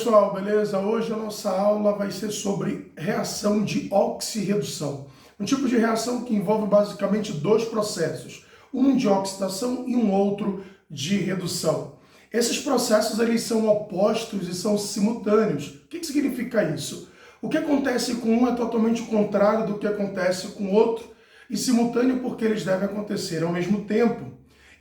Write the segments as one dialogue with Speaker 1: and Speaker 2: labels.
Speaker 1: pessoal, beleza? Hoje a nossa aula vai ser sobre reação de oxirredução. Um tipo de reação que envolve basicamente dois processos, um de oxidação e um outro de redução. Esses processos eles são opostos e são simultâneos. O que significa isso? O que acontece com um é totalmente contrário do que acontece com o outro e simultâneo porque eles devem acontecer ao mesmo tempo.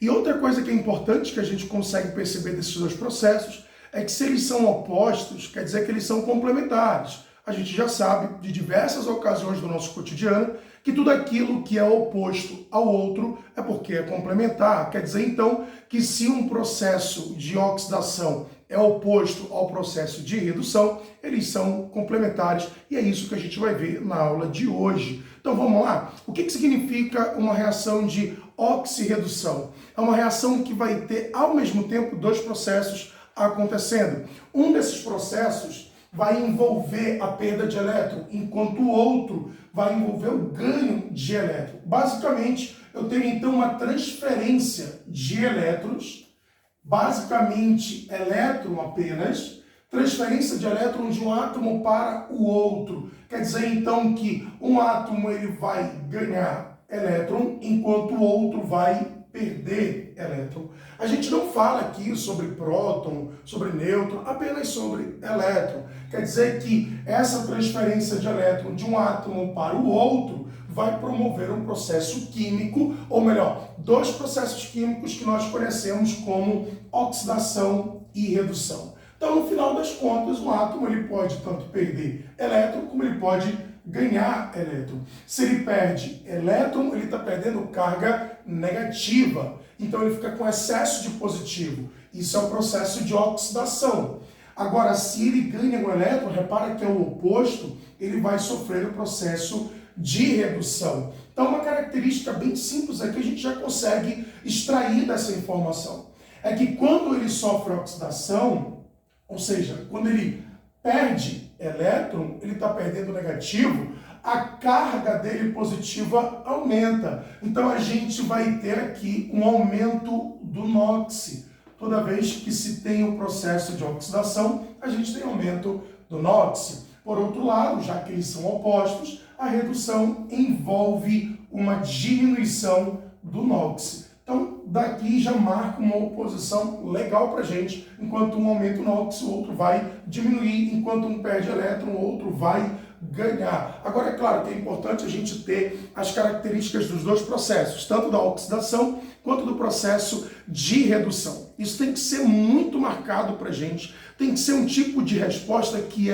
Speaker 1: E outra coisa que é importante que a gente consegue perceber desses dois processos é que se eles são opostos, quer dizer que eles são complementares. A gente já sabe de diversas ocasiões do nosso cotidiano que tudo aquilo que é oposto ao outro é porque é complementar. Quer dizer, então, que se um processo de oxidação é oposto ao processo de redução, eles são complementares e é isso que a gente vai ver na aula de hoje. Então vamos lá? O que significa uma reação de oxirredução? É uma reação que vai ter ao mesmo tempo dois processos acontecendo. Um desses processos vai envolver a perda de elétron, enquanto o outro vai envolver o ganho de elétron. Basicamente, eu tenho então uma transferência de elétrons, basicamente elétron apenas, transferência de elétron de um átomo para o outro. Quer dizer então que um átomo ele vai ganhar elétron, enquanto o outro vai perder elétron. A gente não fala aqui sobre próton, sobre nêutron, apenas sobre elétron. Quer dizer que essa transferência de elétron de um átomo para o outro vai promover um processo químico, ou melhor, dois processos químicos que nós conhecemos como oxidação e redução. Então, no final das contas, o átomo ele pode tanto perder elétron como ele pode ganhar elétron. Se ele perde elétron, ele está perdendo carga negativa. Então ele fica com excesso de positivo. Isso é um processo de oxidação. Agora, se ele ganha um elétron, repara que é o oposto, ele vai sofrer o processo de redução. Então uma característica bem simples aqui a gente já consegue extrair dessa informação. É que quando ele sofre oxidação, ou seja, quando ele perde elétron, ele está perdendo negativo, a carga dele positiva aumenta. Então a gente vai ter aqui um aumento do NOx. Toda vez que se tem o processo de oxidação, a gente tem aumento do NOx. Por outro lado, já que eles são opostos, a redução envolve uma diminuição do NOx. Então, daqui já marca uma oposição legal para a gente. Enquanto um aumenta o NOx, o outro vai diminuir. Enquanto um perde elétron, o outro vai ganhar. Agora, é claro que é importante a gente ter as características dos dois processos, tanto da oxidação quanto do processo de redução. Isso tem que ser muito marcado para a gente. Tem que ser um tipo de resposta que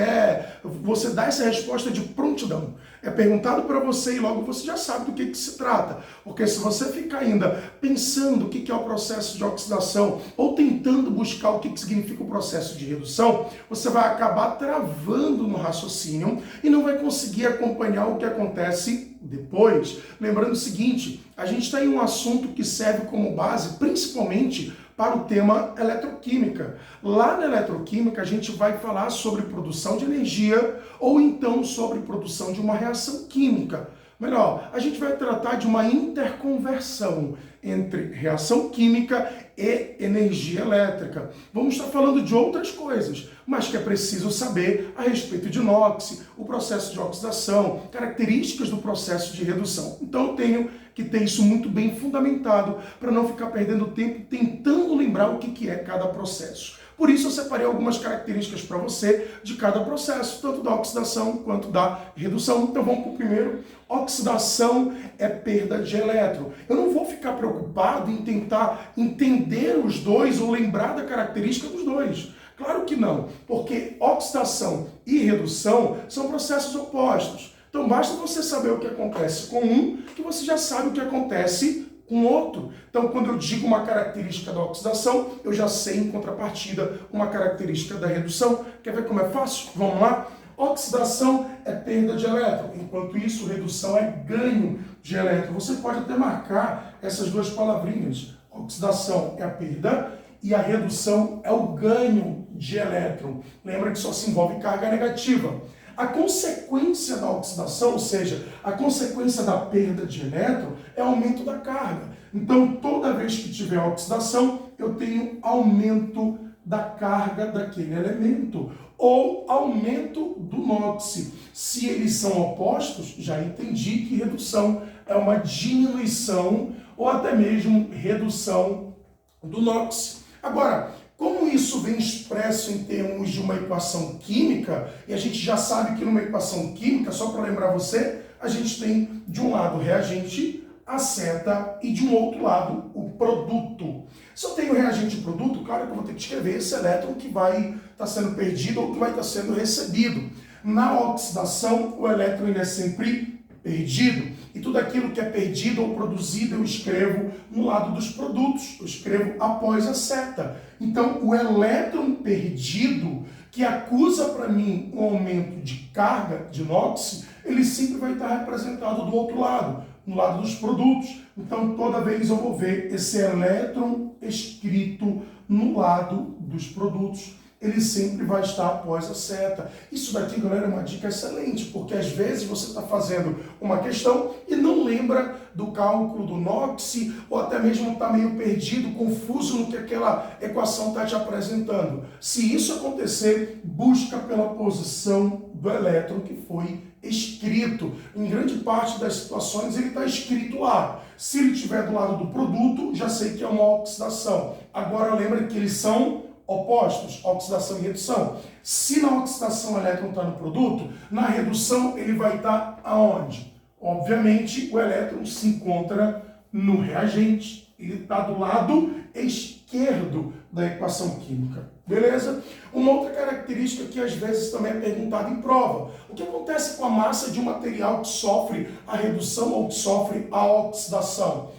Speaker 1: você dá essa resposta de prontidão. É perguntado para você e logo você já sabe do que se trata. Porque se você ficar ainda pensando o que é o processo de oxidação ou tentando buscar o que significa o processo de redução, você vai acabar travando no raciocínio e não vai conseguir acompanhar o que acontece depois. Lembrando o seguinte, a gente está em um assunto que serve como base principalmente para o tema eletroquímica. Lá na eletroquímica a gente vai falar sobre produção de energia ou então sobre produção de uma reação química. Melhor, a gente vai tratar de uma interconversão entre reação química e energia elétrica. Vamos estar falando de outras coisas, mas que é preciso saber a respeito de NOx, o processo de oxidação, características do processo de redução. Então eu tenho que ter isso muito bem fundamentado para não ficar perdendo tempo tentando lembrar o que é cada processo. Por isso eu separei algumas características para você de cada processo, tanto da oxidação quanto da redução. Então vamos para o primeiro. Oxidação é perda de elétron. Eu não vou ficar preocupado em tentar entender os dois ou lembrar da característica dos dois. Claro que não, porque oxidação e redução são processos opostos. Então basta você saber o que acontece com um, que você já sabe o que acontece com outro. Então, quando eu digo uma característica da oxidação, eu já sei em contrapartida uma característica da redução. Quer ver como é fácil? Vamos lá? Oxidação é perda de elétron, enquanto isso, redução é ganho de elétron. Você pode até marcar essas duas palavrinhas. Oxidação é a perda e a redução é o ganho de elétron. Lembra que só se envolve carga negativa. A consequência da oxidação, ou seja, a consequência da perda de elétron, é aumento da carga. Então, toda vez que tiver oxidação, eu tenho aumento da carga daquele elemento, ou aumento do NOx. Se eles são opostos, já entendi que redução é uma diminuição ou até mesmo redução do NOx. Agora, como isso vem expresso em termos de uma equação química, e a gente já sabe que numa equação química, só para lembrar você, a gente tem de um lado o reagente, a seta, e de um outro lado o produto. Se eu tenho reagente e produto, claro que eu vou ter que escrever esse elétron que vai estar sendo perdido ou que vai estar sendo recebido. Na oxidação, o elétron ele é sempre perdido. E tudo aquilo que é perdido ou produzido eu escrevo no lado dos produtos, eu escrevo após a seta. Então, o elétron perdido, que acusa para mim um aumento de carga de NOx, ele sempre vai estar representado do outro lado, no lado dos produtos. Então, toda vez eu vou ver esse elétron escrito no lado dos produtos. Ele sempre vai estar após a seta. Isso daqui, galera, é uma dica excelente, porque às vezes você está fazendo uma questão e não lembra do cálculo do NOx, ou até mesmo está meio perdido, confuso no que aquela equação está te apresentando. Se isso acontecer, busca pela posição do elétron que foi escrito. Em grande parte das situações ele está escrito lá. Se ele estiver do lado do produto, já sei que é uma oxidação. Agora lembra que eles são opostos, oxidação e redução. Se na oxidação o elétron está no produto, na redução ele vai estar aonde? Obviamente o elétron se encontra no reagente, ele está do lado esquerdo da equação química, beleza? Uma outra característica que às vezes também é perguntada em prova: o que acontece com a massa de um material que sofre a redução ou que sofre a oxidação?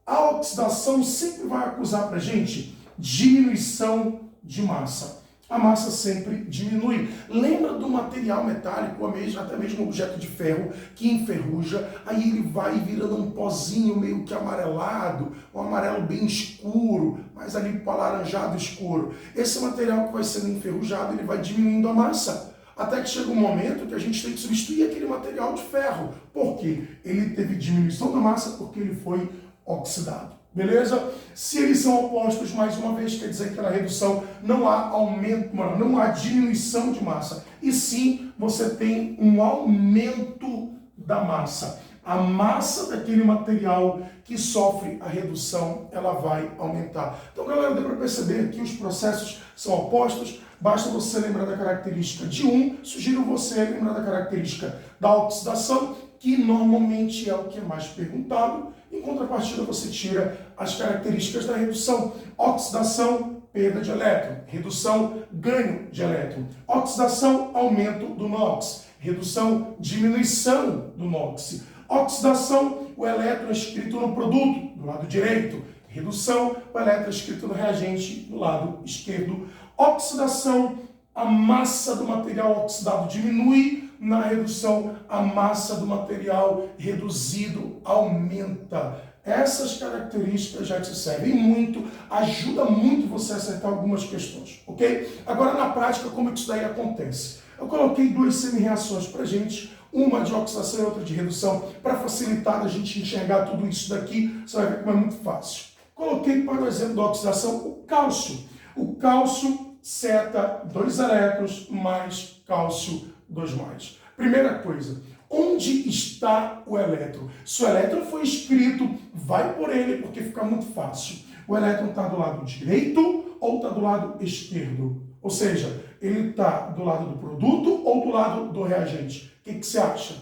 Speaker 1: A oxidação sempre vai acusar para a gente diminuição de massa. A massa sempre diminui. Lembra do material metálico, até mesmo objeto de ferro, que enferruja, aí ele vai virando um pozinho meio que amarelado, um amarelo bem escuro, mas ali para alaranjado escuro. Esse material que vai sendo enferrujado, ele vai diminuindo a massa. Até que chega um momento que a gente tem que substituir aquele material de ferro. Por quê? Ele teve diminuição da massa porque ele foi oxidado. Beleza? Se eles são opostos, mais uma vez, quer dizer que na redução não há aumento, não há diminuição de massa. E sim, você tem um aumento da massa. A massa daquele material que sofre a redução, ela vai aumentar. Então, galera, deu para perceber que os processos são opostos. Basta você lembrar da característica de um. Sugiro você lembrar da característica da oxidação, que normalmente é o que é mais perguntado. Em contrapartida, você tira as características da redução. Oxidação, perda de elétron. Redução, ganho de elétron. Oxidação, aumento do NOx. Redução, diminuição do NOx. Oxidação, o elétron escrito no produto, do lado direito. Redução, o elétron escrito no reagente, do lado esquerdo. Oxidação, a massa do material oxidado diminui. Na redução, a massa do material reduzido aumenta. Essas características já te servem muito, ajuda muito você a acertar algumas questões, ok? Agora, na prática, como é que isso daí acontece? Eu coloquei duas semi-reações para a gente, uma de oxidação e outra de redução, para facilitar a gente enxergar tudo isso daqui, você vai ver como é muito fácil. Coloquei para o exemplo da oxidação o cálcio. O cálcio, seta, 2 elétrons, mais cálcio, 2 mais. Primeira coisa, onde está o elétron? Se o elétron foi escrito, vai por ele, porque fica muito fácil. O elétron está do lado direito ou está do lado esquerdo? Ou seja, ele está do lado do produto ou do lado do reagente? O que você acha?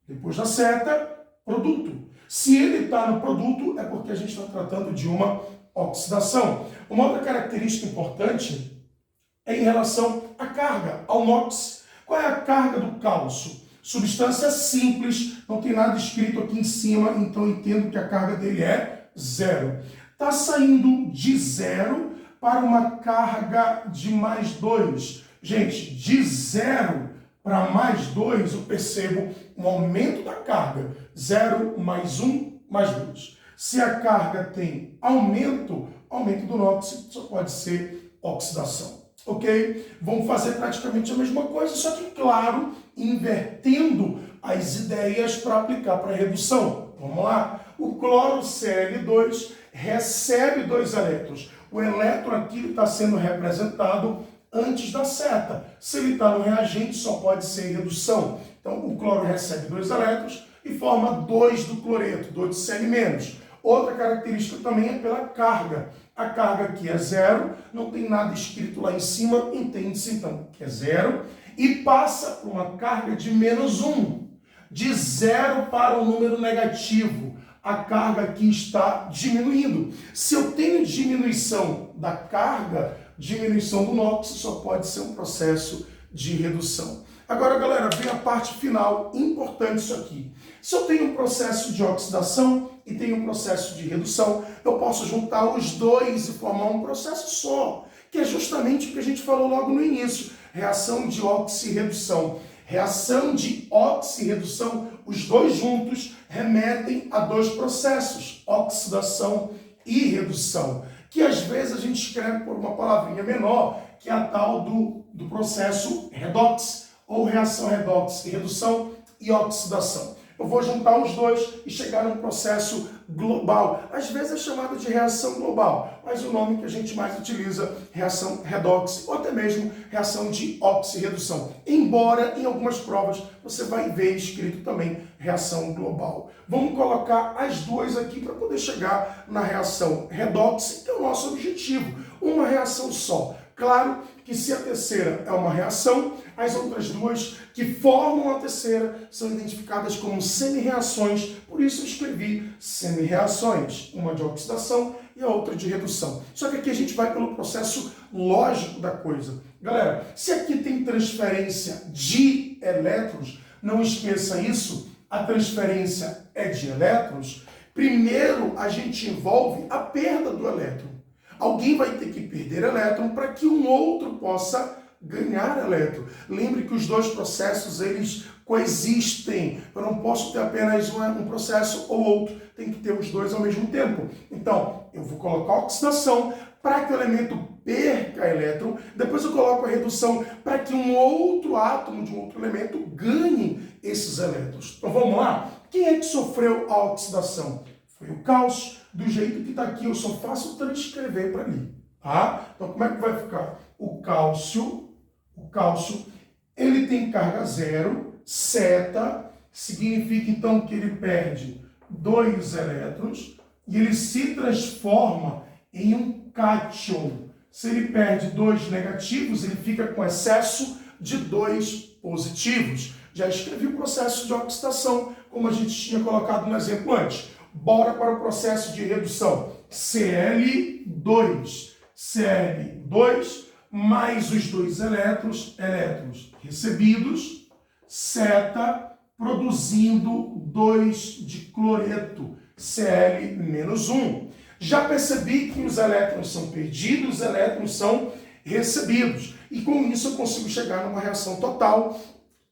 Speaker 1: Depois da seta, produto. Se ele está no produto, é porque a gente está tratando de uma oxidação. Uma outra característica importante é em relação à carga, ao NOx. Qual é a carga do cálcio? Substância simples, não tem nada escrito aqui em cima, então eu entendo que a carga dele é 0. Está saindo de 0 para uma carga de mais 2. Gente, de 0 para mais 2, eu percebo um aumento da carga. 0 mais 1 mais 2. Se a carga tem aumento do NOx só pode ser oxidação. Ok? Vamos fazer praticamente a mesma coisa, só que, claro, invertendo as ideias para aplicar para a redução. Vamos lá? O cloro Cl2 recebe 2 elétrons. O elétron aqui está sendo representado antes da seta. Se ele está no reagente, só pode ser redução. Então, o cloro recebe 2 elétrons e forma 2 do cloreto, 2 de Cl-. Outra característica também é pela carga. A carga aqui é 0, não tem nada escrito lá em cima, entende-se então que é 0, e passa por uma carga de -1. De 0 para um número negativo, a carga aqui está diminuindo. Se eu tenho diminuição da carga, diminuição do NOx, só pode ser um processo de redução. Agora, galera, vem a parte final, importante isso aqui. Se eu tenho um processo de oxidação e tenho um processo de redução, eu posso juntar os dois e formar um processo só, que é justamente o que a gente falou logo no início, reação de oxirredução. Reação de oxirredução, os dois juntos remetem a 2 processos, oxidação e redução, que às vezes a gente escreve por uma palavrinha menor, que é a tal do processo redox, ou reação redox, redução e oxidação. Eu vou juntar os dois e chegar num processo global. Às vezes é chamado de reação global, mas o nome que a gente mais utiliza, reação redox, ou até mesmo reação de oxirredução. Embora em algumas provas você vai ver escrito também reação global. Vamos colocar as duas aqui para poder chegar na reação redox, que é o nosso objetivo. Uma reação só. Claro que se a terceira é uma reação, as outras duas que formam a terceira são identificadas como semi-reações, por isso eu escrevi semi-reações, uma de oxidação e a outra de redução. Só que aqui a gente vai pelo processo lógico da coisa. Galera, se aqui tem transferência de elétrons, não esqueça isso, a transferência é de elétrons, primeiro a gente envolve a perda do elétron. Alguém vai ter que perder elétron para que um outro possa ganhar elétron. Lembre que os dois processos, eles coexistem. Eu não posso ter apenas um processo ou outro. Tem que ter os dois ao mesmo tempo. Então, eu vou colocar a oxidação para que o elemento perca elétron. Depois eu coloco a redução para que um outro átomo de um outro elemento ganhe esses elétrons. Então, vamos lá? Quem é que sofreu a oxidação? Foi o cálcio. Do jeito que está aqui, eu só faço transcrever para ali, tá? Então, como é que vai ficar? O cálcio, ele tem carga 0, seta, significa então que ele perde 2 elétrons e ele se transforma em um cátion. Se ele perde 2 negativos, ele fica com excesso de 2 positivos. Já escrevi o processo de oxidação, como a gente tinha colocado no exemplo antes. Bora para o processo de redução. Cl2 mais os 2 elétrons recebidos, seta, produzindo 2 de cloreto, Cl-1. Já percebi que os elétrons são perdidos, os elétrons são recebidos. E com isso eu consigo chegar numa reação total,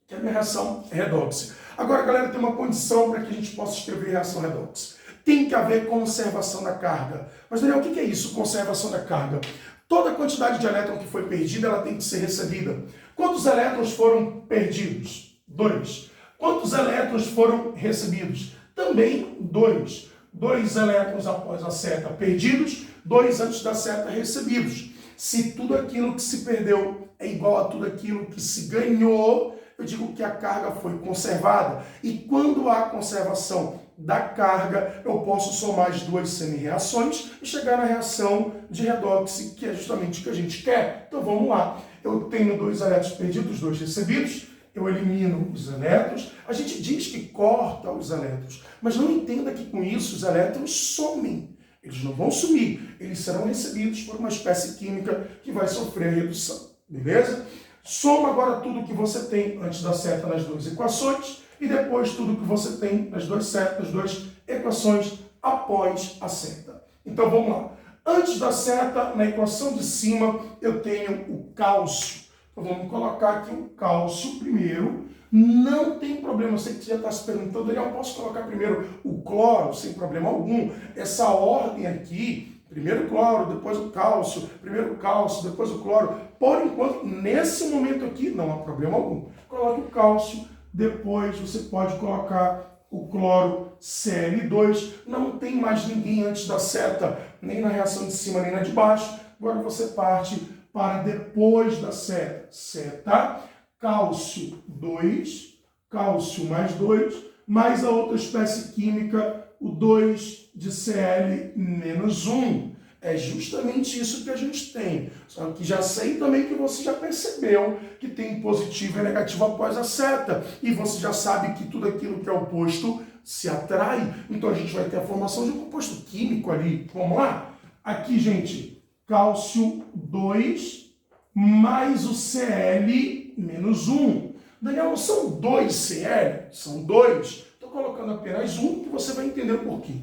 Speaker 1: que é a minha reação redox. Agora, galera, tem uma condição para que a gente possa escrever reação redox. Tem que haver conservação da carga. Mas, Daniel, o que é isso, conservação da carga? Toda a quantidade de elétron que foi perdida, ela tem que ser recebida. Quantos elétrons foram perdidos? 2. Quantos elétrons foram recebidos? Também 2. 2 elétrons após a seta perdidos, 2 antes da seta recebidos. Se tudo aquilo que se perdeu é igual a tudo aquilo que se ganhou, eu digo que a carga foi conservada. E quando há conservação da carga, eu posso somar as 2 semi-reações e chegar na reação de redox, que é justamente o que a gente quer. Então vamos lá. Eu tenho 2 elétrons perdidos, 2 recebidos, eu elimino os elétrons. A gente diz que corta os elétrons, mas não entenda que com isso os elétrons somem. Eles não vão sumir, eles serão recebidos por uma espécie química que vai sofrer redução. Beleza? Soma agora tudo que você tem antes da seta nas 2 equações e depois tudo que você tem nas 2 setas, nas 2 equações após a seta. Então vamos lá. Antes da seta, na equação de cima, eu tenho o cálcio. Então vamos colocar aqui o cálcio primeiro. Não tem problema, eu sei que você já está se perguntando, Daniel, posso colocar primeiro o cloro sem problema algum? Essa ordem aqui, primeiro o cloro, depois o cálcio, primeiro o cálcio, depois o cloro. Por enquanto, nesse momento aqui, não há problema algum. Coloque o cálcio, depois você pode colocar o cloro Cl2, não tem mais ninguém antes da seta, nem na reação de cima, nem na de baixo. Agora você parte para depois da seta. Seta, cálcio 2, cálcio mais 2, mais a outra espécie química, o 2 de Cl-1. É justamente isso que a gente tem. Só que já sei também que você já percebeu que tem positivo e negativo após a seta. E você já sabe que tudo aquilo que é oposto se atrai. Então a gente vai ter a formação de um composto químico ali. Vamos lá? Aqui, gente, cálcio 2 mais o Cl-1. Daniel, não são 2 Cl? São 2. Estou colocando apenas um que você vai entender o porquê.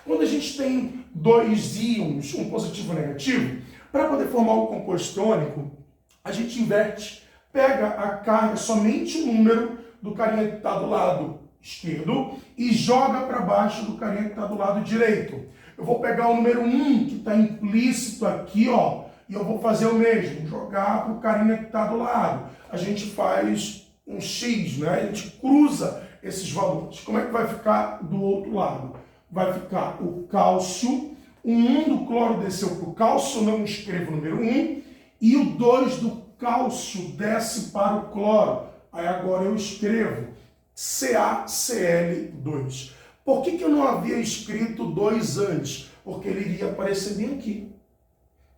Speaker 1: Quando a gente tem dois íons, um positivo e um negativo, para poder formar o composto iônico, a gente inverte, pega a carga, somente o número do carinha que está do lado esquerdo e joga para baixo do carinha que está do lado direito. Eu vou pegar o número 1, que está implícito aqui, ó, e eu vou fazer o mesmo, jogar para o carinha que está do lado. A gente faz um X, né? A gente cruza esses valores. Como é que vai ficar do outro lado? Vai ficar o cálcio, o 1 do cloro desceu para o cálcio, não escrevo o número 1, e o 2 do cálcio desce para o cloro. Aí agora eu escrevo CaCl2. Por que eu não havia escrito 2 antes? Porque ele iria aparecer bem aqui.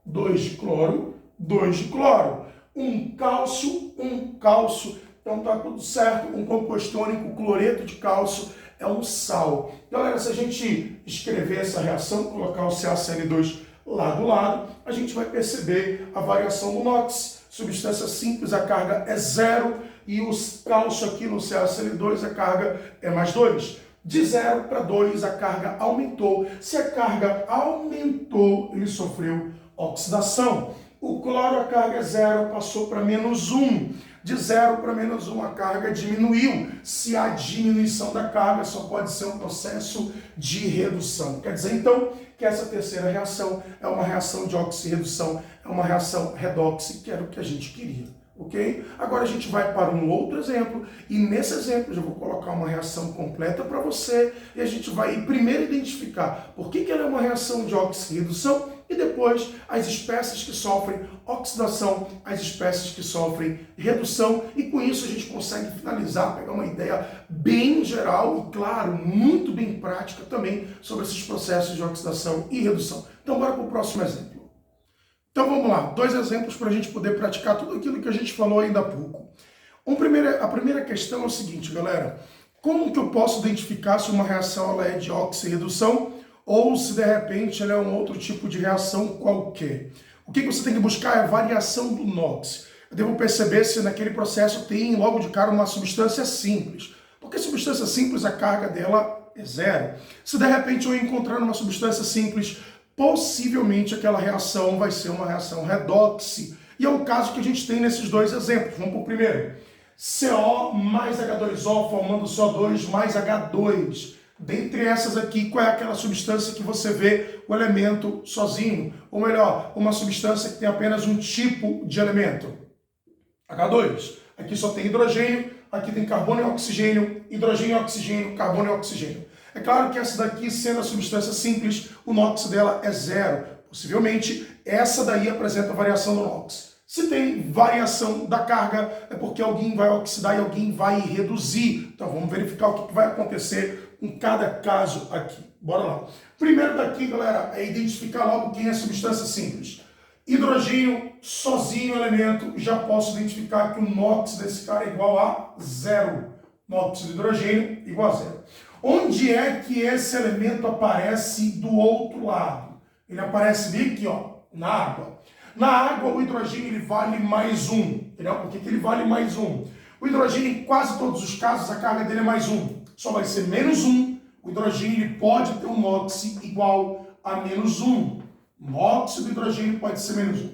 Speaker 1: 2 de cloro, 2 de cloro. Um cálcio, então tá tudo certo. Um composto iônico, cloreto de cálcio, é um sal. Galera, se a gente escrever essa reação, colocar o CaCl2 lá do lado, a gente vai perceber a variação do NOx. Substância simples, a carga é 0, e o cálcio aqui no CaCl2, a carga é mais 2. De 0 para 2, a carga aumentou. Se a carga aumentou, ele sofreu oxidação. O cloro, a carga é 0, passou para menos 1. De 0 para menos 1, a carga diminuiu. Se há diminuição da carga, só pode ser um processo de redução. Quer dizer, então, que essa terceira reação é uma reação de oxirredução, é uma reação redox, que era o que a gente queria. Ok? Agora a gente vai para um outro exemplo, e nesse exemplo eu já vou colocar uma reação completa para você, e a gente vai primeiro identificar por que ela é uma reação de oxirredução, e depois as espécies que sofrem oxidação, as espécies que sofrem redução, e com isso a gente consegue finalizar, pegar uma ideia bem geral e, claro, muito bem prática também sobre esses processos de oxidação e redução. Então bora para o próximo exemplo. Então vamos lá, 2 exemplos para a gente poder praticar tudo aquilo que a gente falou ainda há pouco. A primeira questão é o seguinte, galera: como que eu posso identificar se uma reação ela é de oxirredução ou se de repente ela é um outro tipo de reação qualquer? O que você tem que buscar é a variação do NOx. Eu devo perceber se naquele processo tem logo de cara uma substância simples. Porque substância simples, a carga dela é 0. Se de repente eu encontrar uma substância simples, possivelmente aquela reação vai ser uma reação redox. E é o caso que a gente tem nesses 2 exemplos. Vamos para o primeiro. CO mais H2O formando CO2 mais H2. Dentre essas aqui, qual é aquela substância que você vê o elemento sozinho? Ou melhor, uma substância que tem apenas um tipo de elemento? H2. Aqui só tem hidrogênio, aqui tem carbono e oxigênio, hidrogênio e oxigênio, carbono e oxigênio. É claro que essa daqui, sendo a substância simples, o NOx dela é 0. Possivelmente, essa daí apresenta variação do NOx. Se tem variação da carga, é porque alguém vai oxidar e alguém vai reduzir. Então vamos verificar o que vai acontecer em cada caso aqui. Bora lá. Primeiro daqui, galera, é identificar logo quem é substância simples. Hidrogênio, sozinho elemento, já posso identificar que o NOx desse cara é igual a 0. NOx de hidrogênio igual a 0. Onde é que esse elemento aparece do outro lado? Ele aparece bem aqui, ó, na água. Na água, o hidrogênio ele vale mais 1. Entendeu? Por que ele vale mais 1? O hidrogênio, em quase todos os casos, a carga dele é mais 1. Só vai ser menos 1. O hidrogênio ele pode ter um NOx igual a menos 1. O NOx do hidrogênio pode ser menos 1.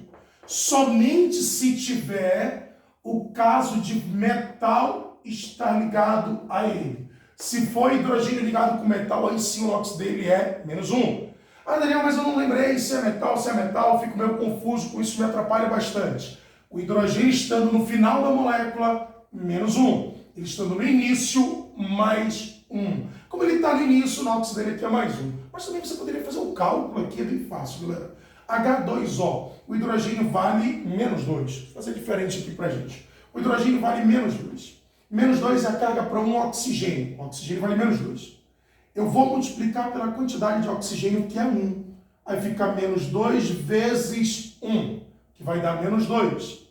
Speaker 1: Somente se tiver o caso de metal estar ligado a ele. Se for hidrogênio ligado com metal, aí sim o NOx dele é menos 1. Ah, Daniel, mas eu não lembrei se é metal, eu fico meio confuso, com isso me atrapalha bastante. O hidrogênio estando no final da molécula, menos 1. Ele estando no início, mais 1. Como ele está no início, o NOx dele aqui é mais 1. Mas também você poderia fazer um cálculo aqui, é bem fácil, galera. H2O, o hidrogênio vale menos 2. Vou fazer diferente aqui pra gente. O hidrogênio vale menos 2. Menos 2 é a carga para um oxigênio. O oxigênio vale menos 2. Eu vou multiplicar pela quantidade de oxigênio, que é 1. Aí fica menos 2 vezes 1, que vai dar menos 2.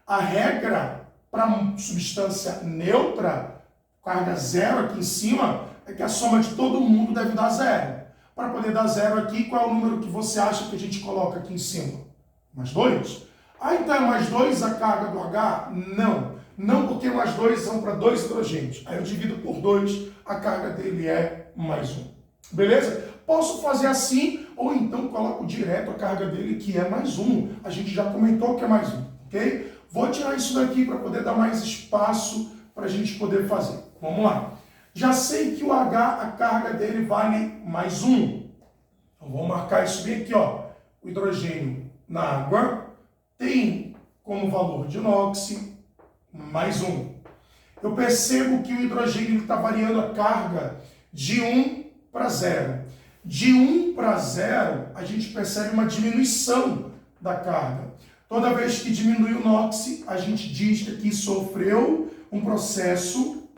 Speaker 1: A regra para substância neutra, carga zero aqui em cima, é que a soma de todo mundo deve dar zero. Para poder dar zero aqui, qual é o número que você acha que a gente coloca aqui em cima? Mais 2? Ah, então é mais 2 a carga do H? Não. Não, porque mais 2 são para 2 hidrogênios. Aí eu divido por 2, a carga dele é mais 1. Beleza? Posso fazer assim, ou então coloco direto a carga dele, que é mais 1. A gente já comentou que é mais 1, ok? Vou tirar isso daqui para poder dar mais espaço para a gente poder fazer. Vamos lá. Já sei que o H, a carga dele vale mais 1. Então vou marcar isso bem aqui, ó. O hidrogênio na água tem como valor de NOx mais 1. Eu percebo que o hidrogênio está variando a carga de 1 para 0. De 1 para 0, a gente percebe uma diminuição da carga. Toda vez que diminui o NOx, a gente diz que aqui sofreu um processo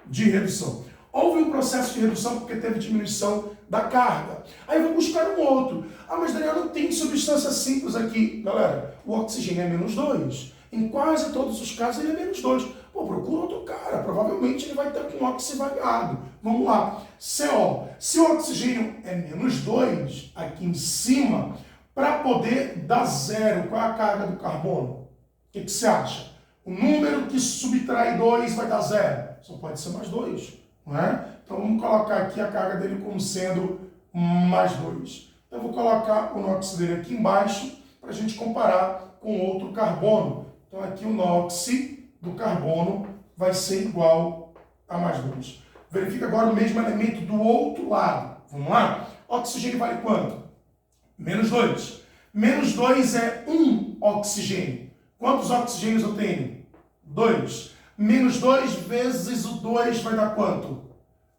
Speaker 1: de redução. Houve um processo de redução porque teve diminuição da carga. Aí eu vou buscar um outro. Ah, mas Daniel, não tem substância simples aqui. Galera, o oxigênio é menos 2. Em quase todos os casos ele é menos 2. Pô, procura outro cara. Provavelmente ele vai estar com óxido variado. Vamos lá. CO. Se o oxigênio é menos 2, aqui em cima, para poder dar zero, qual é a carga do carbono? O que você acha? O número que subtrai 2 vai dar zero. Só pode ser mais 2, não é? Então vamos colocar aqui a carga dele como sendo mais 2. Então eu vou colocar o NOx dele aqui embaixo para a gente comparar com outro carbono. Então aqui o NOx do carbono vai ser igual a mais 2. Verifica agora o mesmo elemento do outro lado. Vamos lá? Oxigênio vale quanto? Menos 2. Menos 2 é 1 oxigênio. Quantos oxigênios eu tenho? 2. Menos 2 vezes o 2 vai dar quanto?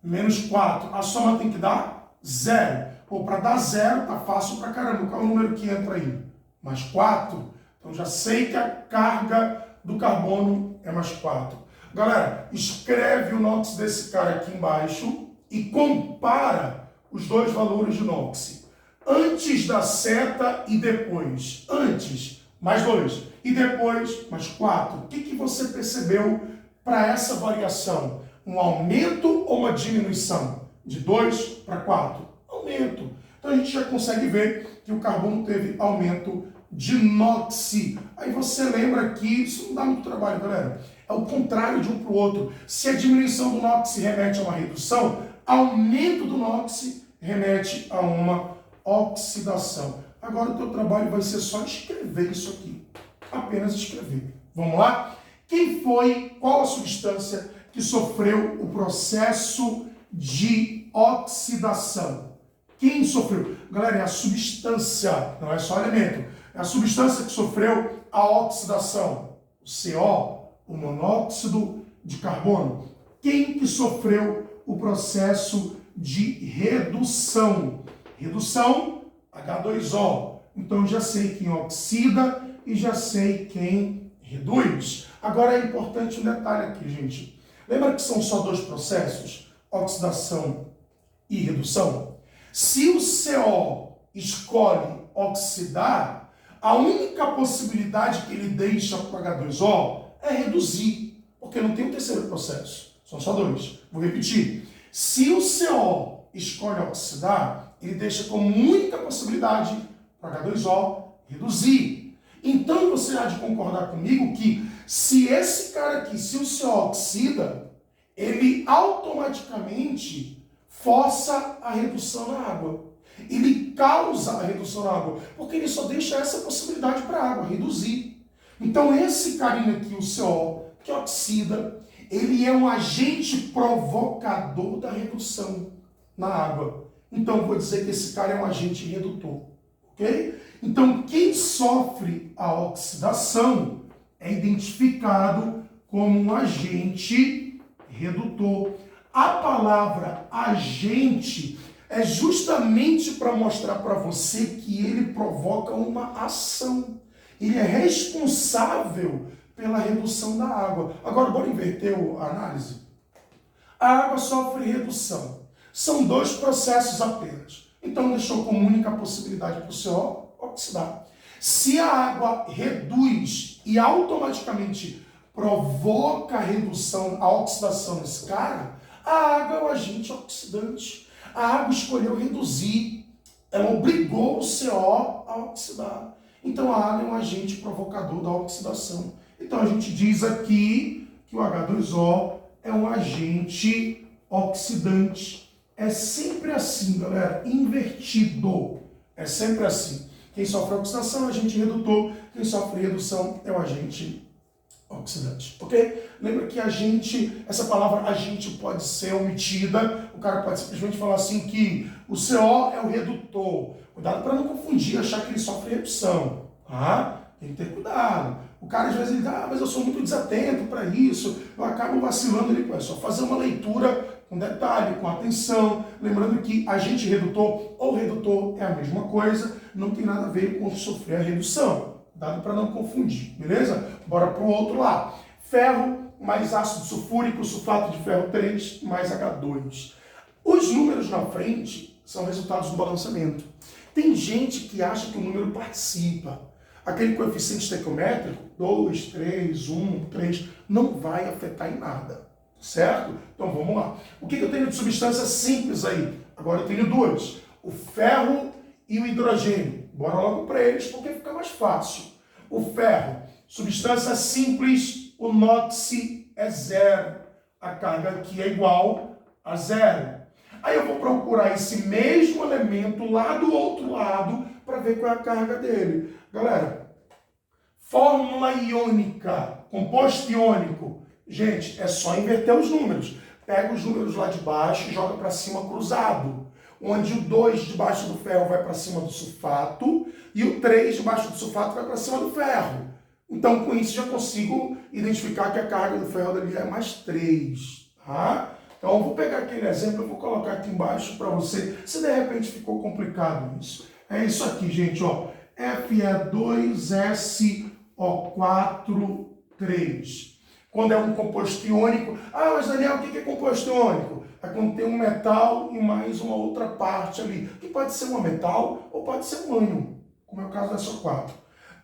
Speaker 1: Menos 4. A soma tem que dar 0. Pô, para dar 0 tá fácil pra caramba. Qual é o número que entra aí? Mais 4. Então já sei que a carga do carbono é mais 4. Galera, escreve o NOx desse cara aqui embaixo e compara os dois valores de NOx. Antes da seta e depois. Antes, mais 2. E depois, mais 4. O que você percebeu para essa variação? Um aumento ou uma diminuição? De 2 para 4. Aumento. Então a gente já consegue ver que o carbono teve aumento de NOx. Aí você lembra que isso não dá muito trabalho, galera. É o contrário de um para o outro. Se a diminuição do NOx remete a uma redução, aumento do NOx remete a uma oxidação. Agora o teu trabalho vai ser só escrever isso aqui. Apenas escrever. Vamos lá? Qual a substância que sofreu o processo de oxidação? Quem sofreu? Galera, é a substância, não é só elemento. É a substância que sofreu a oxidação. O CO, o monóxido de carbono. Quem que sofreu o processo de redução? Redução, H2O. Então já sei quem oxida e já sei quem reduz. Agora é importante um detalhe aqui, gente. Lembra que são só dois processos? Oxidação e redução? Se o CO escolhe oxidar, a única possibilidade que ele deixa para o H2O é reduzir, porque não tem um terceiro processo. São só dois. Vou repetir. Se o CO escolhe oxidar, ele deixa como única possibilidade para o H2O reduzir. Então você há de concordar comigo que se esse cara aqui, se o CO oxida, ele automaticamente força a redução na água. Ele causa a redução na água, porque ele só deixa essa possibilidade para a água, reduzir. Então esse carinha aqui, o CO, que oxida, ele é um agente provocador da redução na água. Então eu vou dizer que esse cara é um agente redutor, ok? Então quem sofre a oxidação é identificado como um agente redutor. A palavra agente é justamente para mostrar para você que ele provoca uma ação. Ele é responsável pela redução da água. Agora, bora inverter a análise? A água sofre redução. São dois processos apenas. Então, deixou como única possibilidade para o CO oxidar. Se a água reduz e automaticamente provoca a redução, a oxidação nesse cara, a água é o agente oxidante. A água escolheu reduzir, ela obrigou o CO a oxidar. Então, a água é um agente provocador da oxidação. Então, a gente diz aqui que o H2O é um agente oxidante. É sempre assim, galera, invertido. É sempre assim. Quem sofre oxidação é o agente redutor, quem sofre redução é o agente oxidante, ok? Lembra que essa palavra agente pode ser omitida, o cara pode simplesmente falar assim que o CO é o redutor. Cuidado para não confundir, achar que ele sofre redução, tá? Tem que ter cuidado. O cara às vezes diz, mas eu sou muito desatento para isso, eu acabo vacilando ali, é só fazer uma leitura com detalhe, com atenção, lembrando que agente redutor ou redutor é a mesma coisa, não tem nada a ver com sofrer a redução. Cuidado para não confundir, beleza? Bora para o outro lado. Ferro mais ácido sulfúrico, sulfato de ferro 3 mais H2. Os números na frente são resultados do balanceamento. Tem gente que acha que o número participa. Aquele coeficiente estequiométrico, 2, 3, 1, 3, não vai afetar em nada, certo? Então vamos lá. O que eu tenho de substâncias simples aí? Agora eu tenho duas, o ferro e o hidrogênio. Bora logo para eles porque fica mais fácil. O ferro, substância simples, o NOx é zero. A carga aqui é igual a zero. Aí eu vou procurar esse mesmo elemento lá do outro lado para ver qual é a carga dele. Galera, fórmula iônica, composto iônico. Gente, é só inverter os números. Pega os números lá de baixo e joga para cima cruzado. Onde o 2 debaixo do ferro vai para cima do sulfato e o 3 debaixo do sulfato vai para cima do ferro. Então, com isso, já consigo identificar que a carga do ferro dali é mais 3. Tá? Então, eu vou pegar aquele exemplo, eu vou colocar aqui embaixo para você, se de repente ficou complicado isso. É isso aqui, gente, ó. Fe2SO4,3. Quando é um composto iônico, mas Daniel, o que é composto iônico? É quando tem um metal e mais uma outra parte ali, que pode ser um metal ou pode ser um ânion, como é o caso da SO4.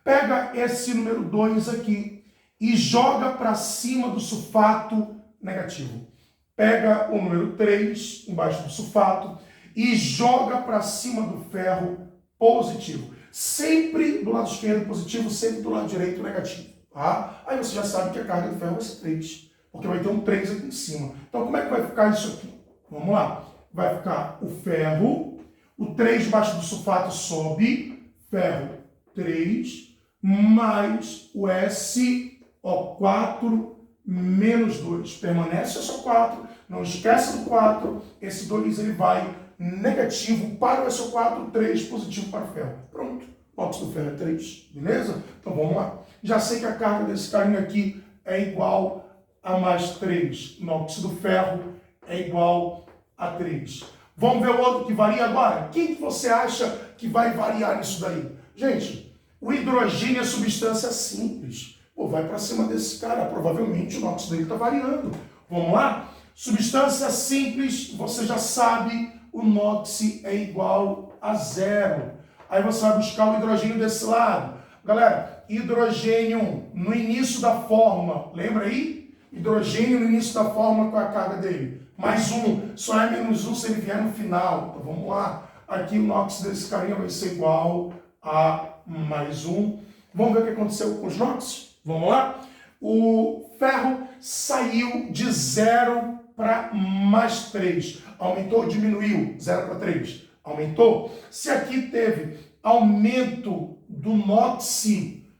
Speaker 1: Pega esse número 2 aqui e joga para cima do sulfato negativo. Pega o número 3 embaixo do sulfato e joga para cima do ferro positivo. Sempre do lado esquerdo positivo, sempre do lado direito negativo. Tá? Aí você já sabe que a carga do ferro vai ser 3, porque vai ter um 3 aqui em cima. Então como é que vai ficar isso aqui? Vamos lá. Vai ficar o ferro, o 3 debaixo do sulfato sobe, ferro 3, mais o SO4 menos 2. Permanece o SO4, não esquece do 4, esse 2 ele vai negativo para o SO4, 3 positivo para o ferro. Pronto, o óxido do ferro é 3, beleza? Então vamos lá. Já sei que a carga desse carinha aqui é igual a mais 3. No óxido do ferro é igual a 3. Vamos ver o outro que varia agora? Quem que você acha que vai variar nisso daí? Gente, o hidrogênio é substância simples. Pô, vai para cima desse cara, provavelmente o NOx dele está variando. Vamos lá? Substância simples, você já sabe, o NOx é igual a 0. Aí você vai buscar o hidrogênio desse lado. Galera, hidrogênio no início da fórmula, lembra aí? Hidrogênio no início da fórmula, qual é a carga dele? Mais 1, só é menos 1 se ele vier no final. Então vamos lá, aqui o NOx desse carinha vai ser igual a mais 1. Vamos ver o que aconteceu com os NOx? Vamos lá? O ferro saiu de 0 para mais 3. Aumentou ou diminuiu? 0 para 3. Aumentou? Se aqui teve aumento do NOx,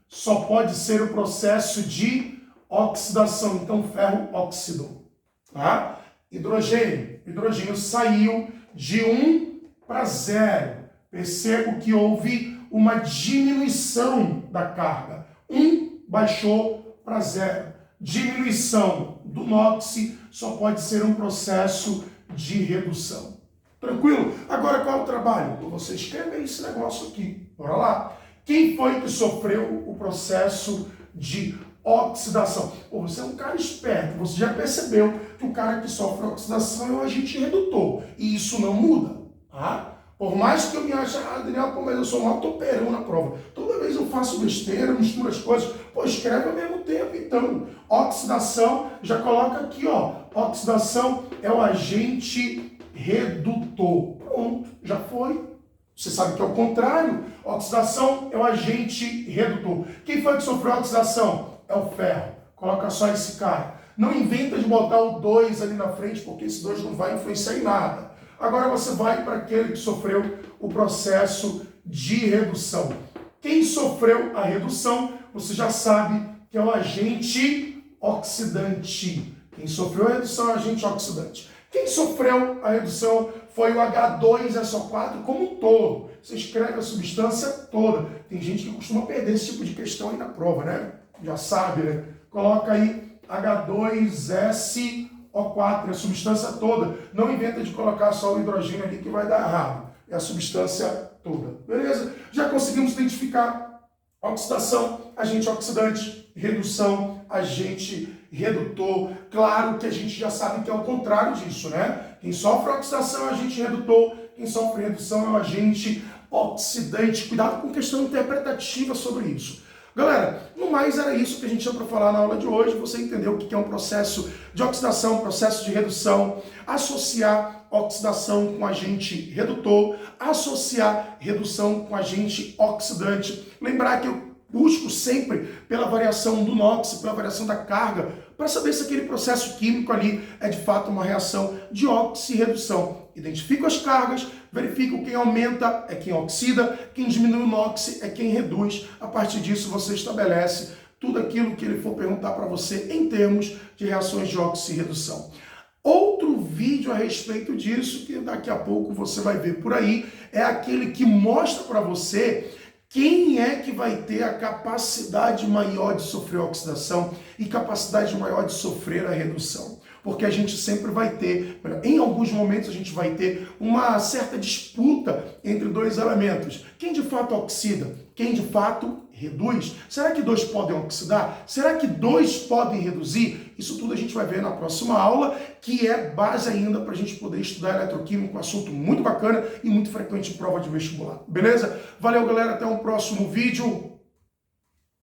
Speaker 1: só pode ser o processo de oxidação. Então, ferro oxidou. Tá? Hidrogênio saiu de 1 para 0. Percebo que houve uma diminuição da carga. 1 baixou para 0. Diminuição do NOx, só pode ser um processo de redução. Tranquilo? Agora qual é o trabalho? Você escreve esse negócio aqui. Bora lá. Quem foi que sofreu o processo de oxidação? Pô, você é um cara esperto, você já percebeu que o cara que sofre oxidação é um agente redutor. E isso não muda. Tá? Por mais que eu me ache, Daniel, pô, mas eu sou um autoperão na prova. Toda vez eu faço besteira, misturo as coisas. Pô, escreve ao mesmo tempo, então. Oxidação, já coloca aqui, ó. Oxidação é o agente redutor. Pronto, já foi. Você sabe que é o contrário. Oxidação é o agente redutor. Quem foi que sofreu oxidação? É o ferro. Coloca só esse cara. Não inventa de botar o 2 ali na frente, porque esse 2 não vai influenciar em nada. Agora você vai para aquele que sofreu o processo de redução. Quem sofreu a redução, você já sabe que é o agente oxidante. Quem sofreu a redução é o agente oxidante. Quem sofreu a redução foi o H2SO4 como um todo. Você escreve a substância toda. Tem gente que costuma perder esse tipo de questão aí na prova, né? Já sabe, né? Coloca aí H2SO4, a substância toda. Não inventa de colocar só o hidrogênio ali que vai dar errado. É a substância toda. Beleza? Já conseguimos identificar oxidação, agente oxidante, redução, agente redutor. Claro que a gente já sabe que é o contrário disso, né? Quem sofre oxidação é o agente redutor, quem sofre redução é o agente oxidante. Cuidado com questão interpretativa sobre isso. Galera, no mais era isso que a gente tinha para falar na aula de hoje. Você entendeu o que é um processo de oxidação, processo de redução, associar oxidação com agente redutor, associar redução com agente oxidante. Lembrar que eu busco sempre pela variação do NOx, pela variação da carga, para saber se aquele processo químico ali é de fato uma reação de oxirredução. Identifico as cargas, verifico quem aumenta é quem oxida, quem diminui o NOx é quem reduz. A partir disso você estabelece tudo aquilo que ele for perguntar para você em termos de reações de oxirredução. Outro vídeo a respeito disso, que daqui a pouco você vai ver por aí, é aquele que mostra para você quem é que vai ter a capacidade maior de sofrer a oxidação e capacidade maior de sofrer a redução. Porque a gente sempre vai ter, em alguns momentos a gente vai ter uma certa disputa entre dois elementos. Quem de fato oxida? Quem de fato reduz? Será que dois podem oxidar? Será que dois podem reduzir? Isso tudo a gente vai ver na próxima aula, que é base ainda para a gente poder estudar eletroquímica, um assunto muito bacana e muito frequente em prova de vestibular. Beleza? Valeu, galera. Até um próximo vídeo.